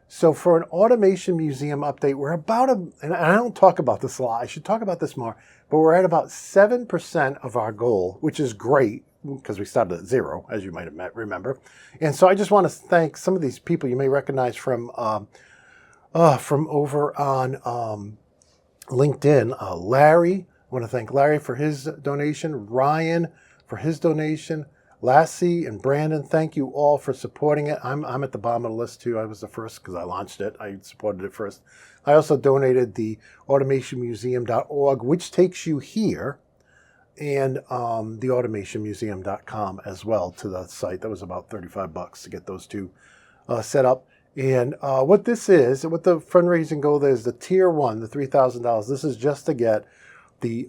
So for an automation museum update, we're about and I don't talk about this a lot, I should talk about this more, but we're at about 7% of our goal, which is great because we started at 0, as you might have remember. And so I just want to thank some of these people you may recognize from over on LinkedIn. Larry, I want to thank Larry for his donation, Ryan for his donation, Lassie and Brandon, thank you all for supporting it. I'm at the bottom of the list too. I was the first because I launched it. I supported it first. I also donated the automationmuseum.org, which takes you here, and the automationmuseum.com as well to the site. That was about $35 to get those two set up. And what this is, what the fundraising goal is, the tier 1, the $3,000. This is just to get the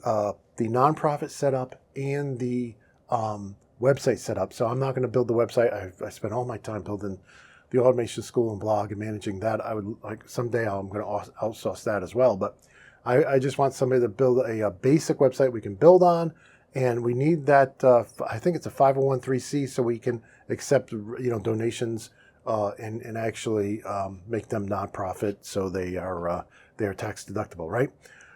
nonprofit set up and the website set up. So I'm not going to build the website. I spent all my time building the automation school and blog and managing that. I would like someday I'm going to outsource that as well. But I just want somebody to build a basic website we can build on, and we need that. I think it's a 501(c)(3), so we can accept donations and actually make them nonprofit, so they are tax deductible, right?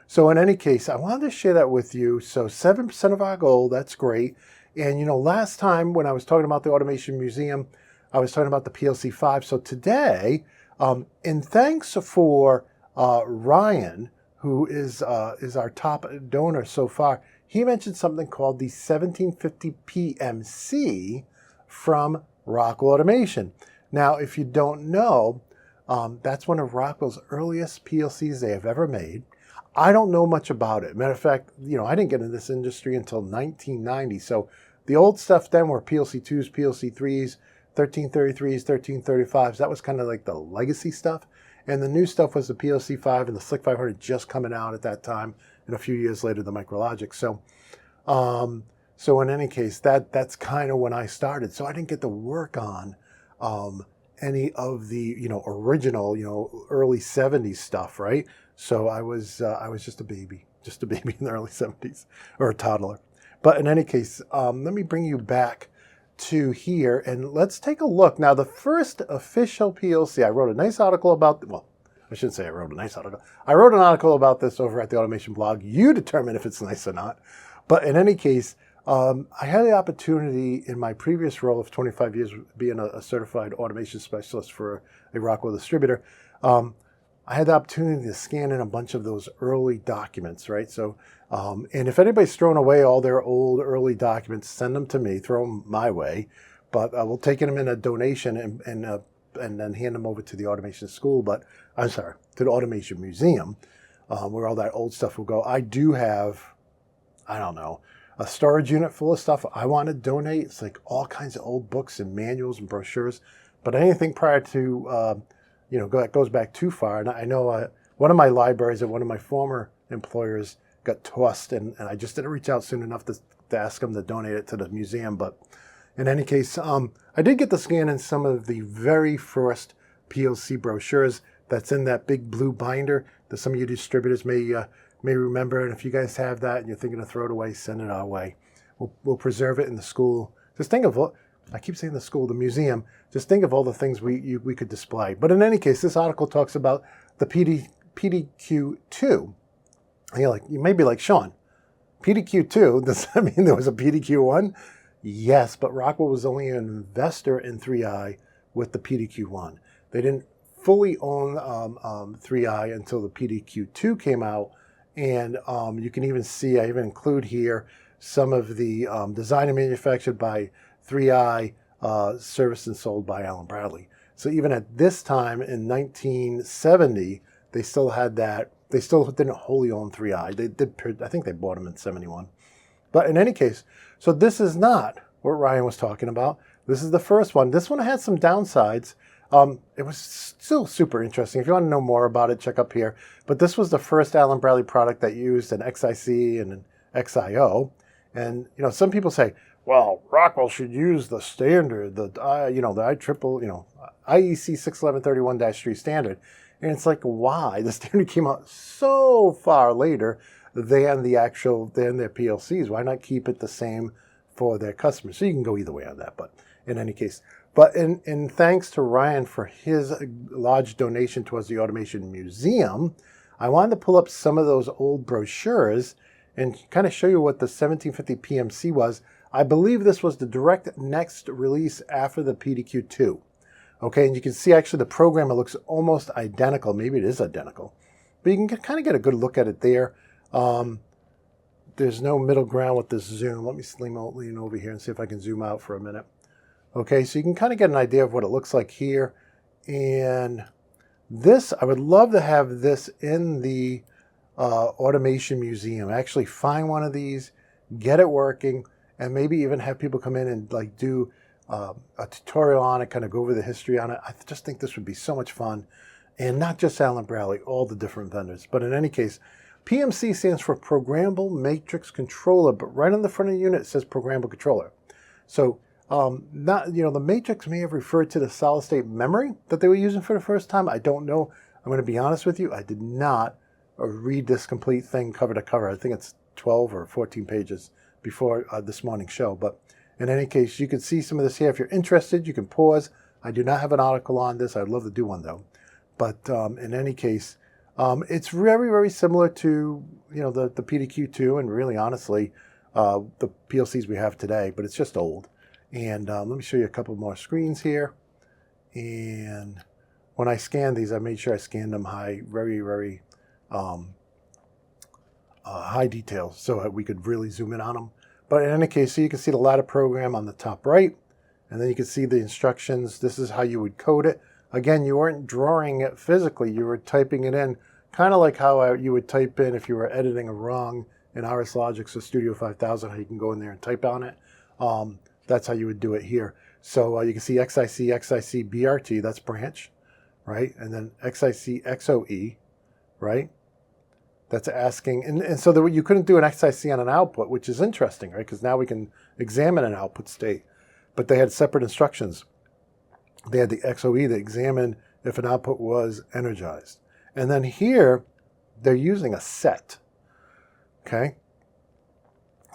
So in any case, I wanted to share that with you. So 7% of our goal, that's great. And last time when I was talking about the Automation Museum, I was talking about the PLC 5. So today, and thanks for Ryan, who is our top donor so far, he mentioned something called the 1750 PMC from Rockwell Automation. Now, if you don't know, that's one of Rockwell's earliest PLCs they have ever made. I don't know much about it. Matter of fact, I didn't get in this industry until 1990. So the old stuff then were PLC 2s, PLC 3s, 1333s, 1335s. That was kind of like the legacy stuff. And the new stuff was the PLC 5 and the SLC 500 just coming out at that time. And a few years later, the Micrologic. So in any case, that's kind of when I started. So I didn't get to work on any of the original early 70s stuff, right? So I was just a baby in the early 70s, or a toddler. But in any case, let me bring you back to here and let's take a look. Now, the first official PLC, I wrote a nice article about, well, I shouldn't say I wrote a nice article. I wrote an article about this over at the Automation blog. You determine if it's nice or not. But in any case, I had the opportunity in my previous role of 25 years being a certified automation specialist for a Rockwell distributor. I had the opportunity to scan in a bunch of those early documents, right? So, and if anybody's thrown away all their old early documents, send them to me, throw them my way. But we'll take them in a donation and then hand them over to the automation school. But I'm sorry, to the Automation Museum, where all that old stuff will go. I do have, I don't know, a storage unit full of stuff I want to donate. It's like all kinds of old books and manuals and brochures. But anything prior to that goes back too far. And I know one of my libraries at one of my former employers got tossed, and I just didn't reach out soon enough to ask them to donate it to the museum. But in any case, I did get to scan in some of the very first PLC brochures that's in that big blue binder that some of you distributors may remember. And if you guys have that and you're thinking to throw it away, send it our way. We'll preserve it in the school. Just think of what, I keep saying the school, the museum. Just think of all the things we could display. But in any case, this article talks about the PDQ2. And you may be like, Sean, PDQ2, does that mean there was a PDQ1? Yes, but Rockwell was only an investor in 3i with the PDQ1. They didn't fully own 3i until the PDQ2 came out. And you can even see, I even include here some of the designed and manufactured by 3i, serviced and sold by Allen Bradley. So even at this time in 1970, they still had that. They still didn't wholly own 3i. They did. I think they bought them in 71. But in any case, so this is not what Ryan was talking about. This is the first one. This one had some downsides. It was still super interesting. If you want to know more about it, check up here. But this was the first Allen Bradley product that used an XIC and an XIO. And some people say, well, Rockwell should use the standard, the IEEE, IEC 61131-3 standard. And it's like, why? The standard came out so far later than their PLCs. Why not keep it the same for their customers? So you can go either way on that. But in any case, But in thanks to Ryan for his large donation towards the Automation Museum, I wanted to pull up some of those old brochures and kind of show you what the 1750 PMC was. I believe this was the direct next release after the PDQ-2. Okay, and you can see actually the program, it looks almost identical. Maybe it is identical. But you can kind of get a good look at it there. There's no middle ground with this zoom. Let me lean over here and see if I can zoom out for a minute. Okay, so you can kind of get an idea of what it looks like here. And this, I would love to have this in the Automation Museum. Actually find one of these, get it working, and maybe even have people come in and like do a tutorial on it, kind of go over the history on it. I just think this would be so much fun. And not just Allen Bradley, all the different vendors. But in any case, PMC stands for Programmable Matrix Controller, but right on the front of the unit it says Programmable Controller. So the matrix may have referred to the solid state memory that they were using for the first time. I don't know. I'm going to be honest with you. I did not read this complete thing cover to cover. I think it's 12 or 14 pages before this morning's show. But in any case, you can see some of this here. If you're interested, you can pause. I do not have an article on this. I'd love to do one though. But in any case, it's very, very similar to the PDQ-2 and really honestly the PLCs we have today, but it's just old. And let me show you a couple more screens here. And when I scanned these, I made sure I scanned them high, very, very high detail so that we could really zoom in on them. But in any case, so you can see the ladder program on the top right, and then you can see the instructions. This is how you would code it. Again, you weren't drawing it physically. You were typing it in, kind of like how you would type in if you were editing a RONG in RS Logix or Studio 5000, how you can go in there and type on it. That's how you would do it here. So you can see XIC, XIC, BRT, that's branch, right? And then XIC, XOE, right? That's asking, and so you couldn't do an XIC on an output, which is interesting, right? Because now we can examine an output state, but they had separate instructions. They had the XOE that examined if an output was energized. And then here, they're using a set, okay?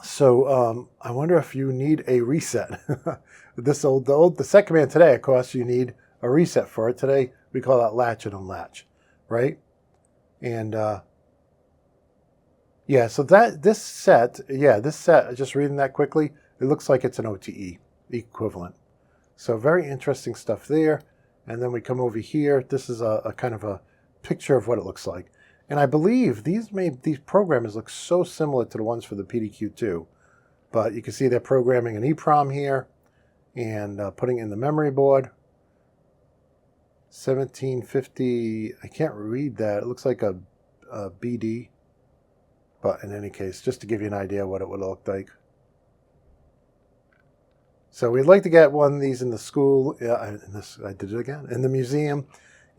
So I wonder if you need a reset. The set command today, of course, you need a reset for it. Today, we call that latch and unlatch, right? And yeah, so this set, just reading that quickly, it looks like it's an OTE equivalent. So very interesting stuff there. And then we come over here. This is a kind of a picture of what it looks like. And I believe these programmers look so similar to the ones for the PDQ-2. But you can see they're programming an EEPROM here and putting in the memory board. 1750, I can't read that. It looks like a BD. But in any case, just to give you an idea what it would look like. So we'd like to get one of these in the school. I did it again, in the museum.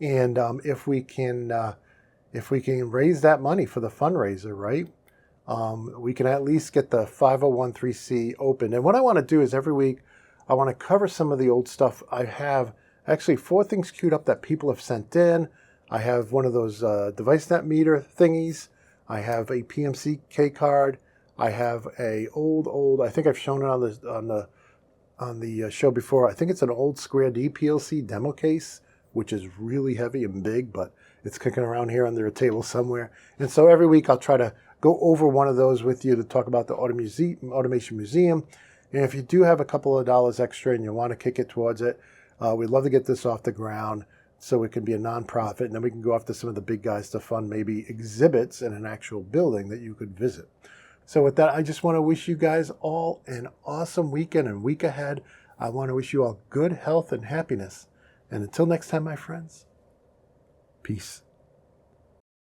And if we can raise that money for the fundraiser, right? We can at least get the 5013C open. And what I want to do is every week, I want to cover some of the old stuff. I have actually 4 things queued up that people have sent in. I have one of those device net meter thingies. I have a PMC K card. I have a old. I think I've shown it on the show before. I think it's an old Square D PLC demo case, which is really heavy and big, but it's kicking around here under a table somewhere. And so every week I'll try to go over one of those with you to talk about the Automation Museum. And if you do have a couple of dollars extra and you want to kick it towards it, we'd love to get this off the ground so it can be a nonprofit. And then we can go after some of the big guys to fund maybe exhibits in an actual building that you could visit. So with that, I just want to wish you guys all an awesome weekend and week ahead. I want to wish you all good health and happiness. And until next time, my friends, peace.